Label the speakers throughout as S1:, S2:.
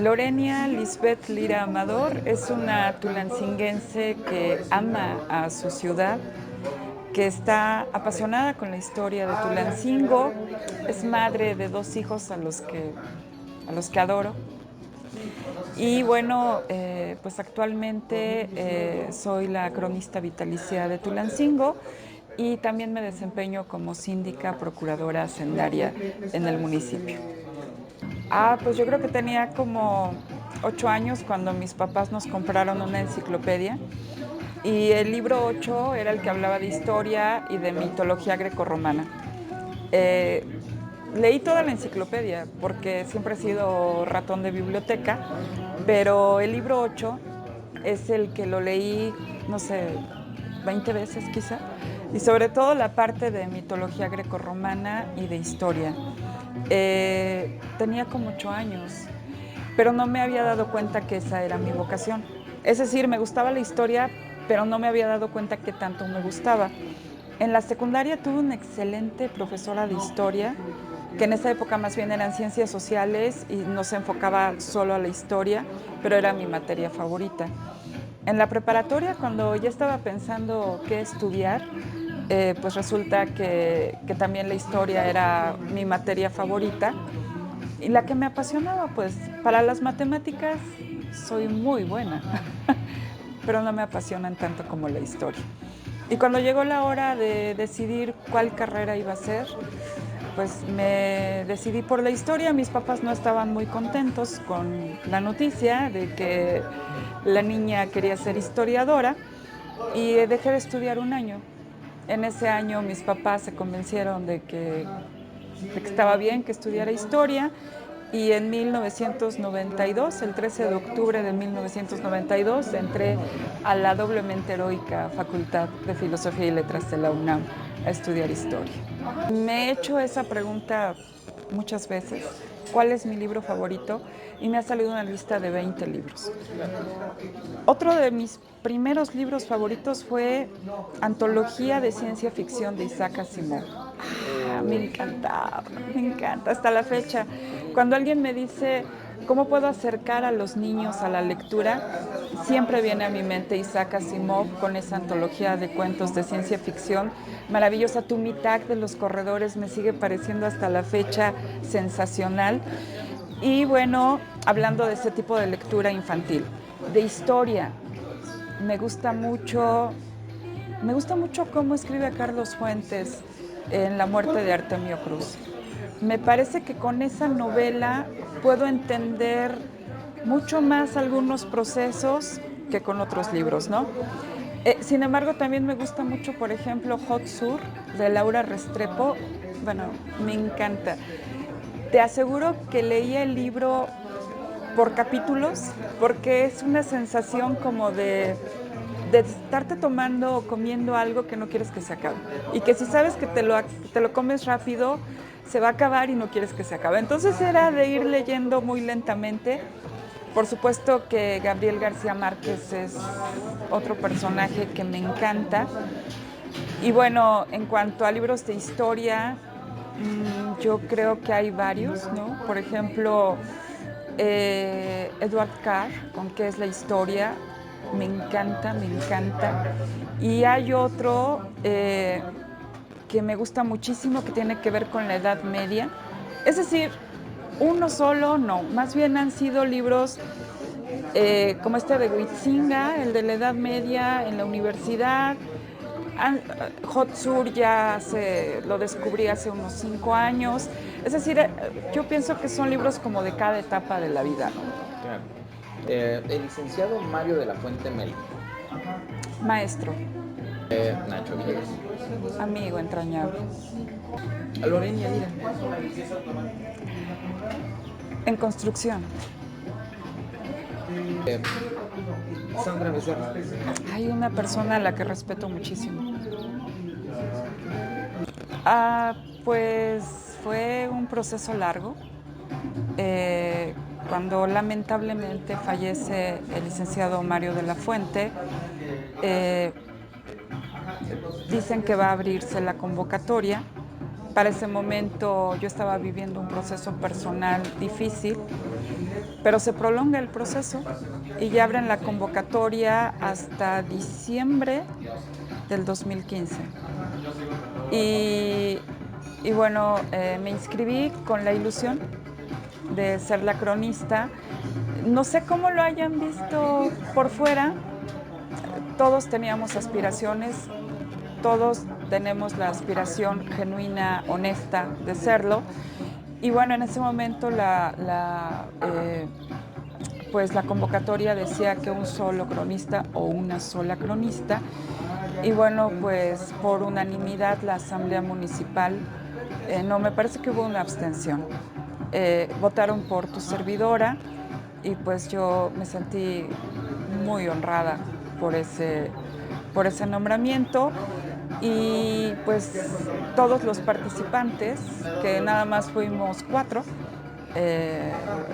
S1: Lorenia Lisbeth Lira Amador es una tulancinguense que ama a su ciudad, que está apasionada con la historia de Tulancingo, es madre de 2 hijos a los que adoro. Y bueno, pues actualmente soy la cronista vitalicia de Tulancingo y también me desempeño como síndica procuradora hacendaria en el municipio. Pues yo creo que tenía como 8 años cuando mis papás nos compraron una enciclopedia y el libro 8 era el que hablaba de historia y de mitología grecorromana. Eh, Leí toda la enciclopedia porque siempre he sido ratón de biblioteca, pero el libro 8 es el que lo leí, no sé, 20 veces quizá, y sobre todo la parte de mitología grecorromana y de historia. Tenía como 8 años, pero no me había dado cuenta que esa era mi vocación. Es decir, me gustaba la historia, pero no me había dado cuenta que tanto me gustaba. En la secundaria tuve una excelente profesora de historia, que en esa época más bien eran ciencias sociales y no se enfocaba solo a la historia, pero era mi materia favorita. En la preparatoria, cuando ya estaba pensando qué estudiar, pues resulta que también la historia era mi materia favorita y la que me apasionaba, pues para las matemáticas soy muy buena, pero no me apasionan tanto como la historia. Y cuando llegó la hora de decidir cuál carrera iba a hacer, pues me decidí por la historia. Mis papás no estaban muy contentos con la noticia de que la niña quería ser historiadora y dejé de estudiar un año. En ese año mis papás se convencieron de que estaba bien que estudiara historia y en 1992, el 13 de octubre de 1992, entré a la doblemente heroica Facultad de Filosofía y Letras de la UNAM a estudiar historia. Me he hecho esa pregunta muchas veces, ¿cuál es mi libro favorito? Y me ha salido una lista de 20 libros. Otro de mis primeros libros favoritos fue Antología de Ciencia Ficción de Isaac Asimov. Me encantaba, me encanta hasta la fecha. Cuando alguien me dice cómo puedo acercar a los niños a la lectura, siempre viene a mi mente Isaac Asimov con esa antología de cuentos de ciencia ficción maravillosa. Tumitag de los corredores me sigue pareciendo hasta la fecha sensacional. Y bueno, hablando de ese tipo de lectura infantil, de historia, me gusta mucho, me gusta mucho cómo escribe a Carlos Fuentes en La muerte de Artemio Cruz. Me parece que con esa novela puedo entender mucho más algunos procesos que con otros libros, ¿no? Sin embargo, también me gusta mucho, por ejemplo, Hot Sur de Laura Restrepo. Bueno, me encanta. Te aseguro que leí el libro por capítulos porque es una sensación como de estarte tomando o comiendo algo que no quieres que se acabe. Y que si sabes que te lo comes rápido, se va a acabar y no quieres que se acabe. Entonces era de ir leyendo muy lentamente. Por supuesto que Gabriel García Márquez es otro personaje que me encanta. Y bueno, en cuanto a libros de historia, yo creo que hay varios, ¿no? Por ejemplo, Edward Carr, con qué es la historia, me encanta, me encanta. Y hay otro que me gusta muchísimo que tiene que ver con la Edad Media. Es decir, uno solo no, más bien han sido libros como este de Huitzinga, el de la Edad Media en la universidad. Hot Sur lo descubrí hace unos 5 años. Es decir, yo pienso que son libros como de cada etapa de la vida, ¿no?
S2: Claro. El licenciado Mario de la Fuente Mel.
S1: Maestro,
S2: Nacho Villegas.
S1: amigo entrañable.
S2: Lorena Lira.
S1: En construcción.
S2: Sandra Becerra.
S1: Hay una persona a la que respeto muchísimo. Pues fue un proceso largo. Cuando lamentablemente fallece el licenciado Mario de la Fuente, eh, dicen que va a abrirse la convocatoria. Para ese momento yo estaba viviendo un proceso personal difícil, pero se prolonga el proceso y ya abren la convocatoria hasta diciembre del 2015. Y, y bueno, me inscribí con la ilusión de ser la cronista. No sé cómo lo hayan visto por fuera, todos teníamos aspiraciones, todos tenemos la aspiración genuina, honesta de serlo. Y bueno, en ese momento pues la convocatoria decía que un solo cronista o una sola cronista. Y bueno, pues por unanimidad la Asamblea Municipal, no, me parece que hubo una abstención. Votaron por tu servidora y pues yo me sentí muy honrada por ese nombramiento. Y pues todos los participantes, que nada más fuimos 4,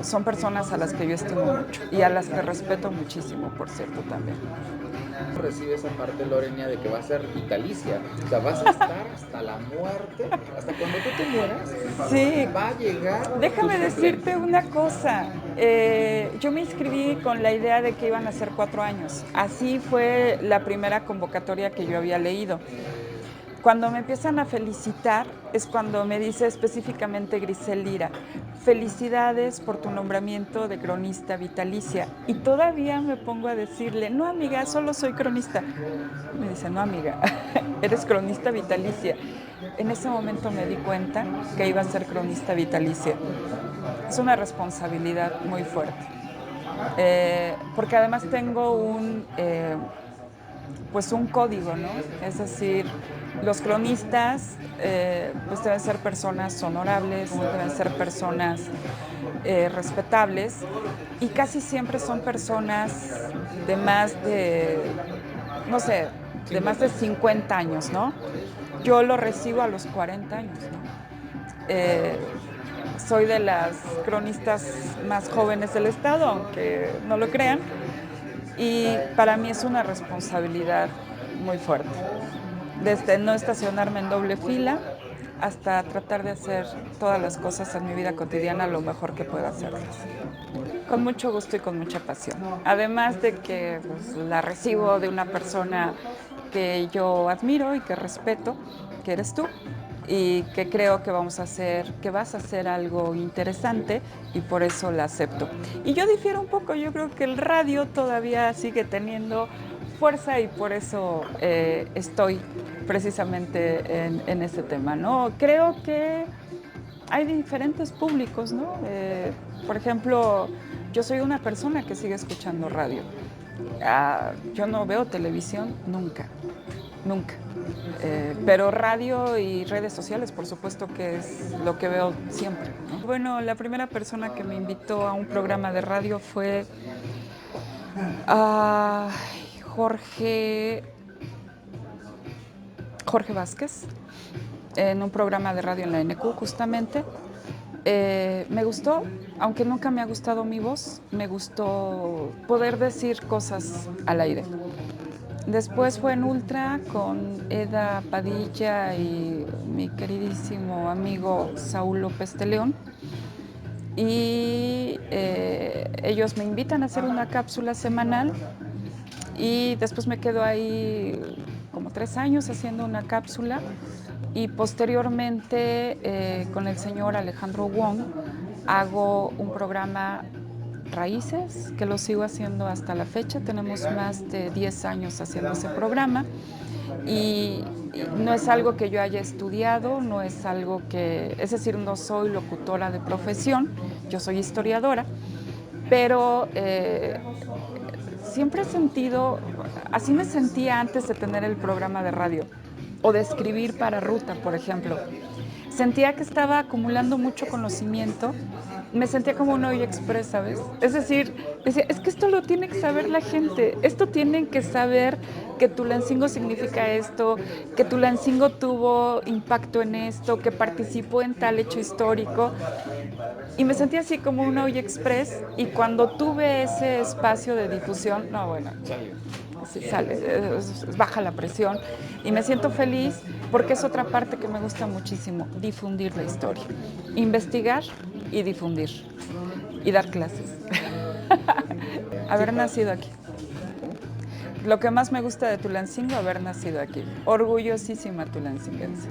S1: son personas a las que yo estimo mucho y a las que respeto muchísimo, por cierto, también.
S2: Recibe esa parte, Lorena, de que va a ser vitalicia. O sea, vas a estar hasta la muerte, hasta cuando tú te mueras.
S1: Sí.
S2: Va a llegar.
S1: Déjame decirte una cosa. Yo me inscribí con la idea de que iban a ser 4 años. Así fue la primera convocatoria que yo había leído. Cuando me empiezan a felicitar es cuando me dice específicamente Grisel Lira: felicidades por tu nombramiento de cronista vitalicia. Y todavía me pongo a decirle: no, amiga, solo soy cronista. Me dice: no, amiga, eres cronista vitalicia. En ese momento me di cuenta que iba a ser cronista vitalicia. Es una responsabilidad muy fuerte, porque además tengo pues un código, ¿no? Es decir, los cronistas pues deben ser personas honorables, deben ser personas respetables, y casi siempre son personas de más de, no sé, de más de 50 años, ¿no? Yo lo recibo a los 40 años, ¿no? Soy de las cronistas más jóvenes del estado, aunque no lo crean, y para mí es una responsabilidad muy fuerte. Desde no estacionarme en doble fila hasta tratar de hacer todas las cosas en mi vida cotidiana lo mejor que pueda hacerlas. Con mucho gusto y con mucha pasión. Además de que pues, la recibo de una persona que yo admiro y que respeto, que eres tú, y que creo que vas a hacer algo interesante, y por eso la acepto. Y yo difiero un poco, yo creo que el radio todavía sigue teniendo fuerza y por eso estoy precisamente en ese tema, ¿no? Creo que hay diferentes públicos, ¿no? Por ejemplo, yo soy una persona que sigue escuchando radio. Yo no veo televisión nunca. Pero radio y redes sociales, por supuesto que es lo que veo siempre, ¿no? Bueno, la primera persona que me invitó a un programa de radio fue Jorge Vázquez, en un programa de radio en la NQ, justamente. Me gustó, aunque nunca me ha gustado mi voz, me gustó poder decir cosas al aire. Después fue en Ultra con Eda Padilla y mi queridísimo amigo Saúl López de León. Y ellos me invitan a hacer una cápsula semanal y después me quedo ahí como 3 años haciendo una cápsula, y posteriormente con el señor Alejandro Wong hago un programa Raíces, que lo sigo haciendo hasta la fecha. Tenemos más de 10 años haciendo ese programa y no es algo que yo haya estudiado, no es algo que, es decir, no soy locutora de profesión, yo soy historiadora, pero siempre he sentido, así me sentía antes de tener el programa de radio o de escribir para Ruta, por ejemplo. Sentía que estaba acumulando mucho conocimiento, me sentía como un hoy express, ¿sabes? Es decir, decía, es que esto lo tiene que saber la gente, esto tienen que saber que Tulancingo significa esto, que Tulancingo tuvo impacto en esto, que participó en tal hecho histórico. Y me sentía así como un hoy express, y cuando tuve ese espacio de difusión, no, bueno, sí, baja la presión y me siento feliz porque es otra parte que me gusta muchísimo, difundir la historia, investigar y difundir. Y dar clases. Haber nacido aquí. Lo que más me gusta de Tulancingo, haber nacido aquí. Orgullosísima tulancinguense.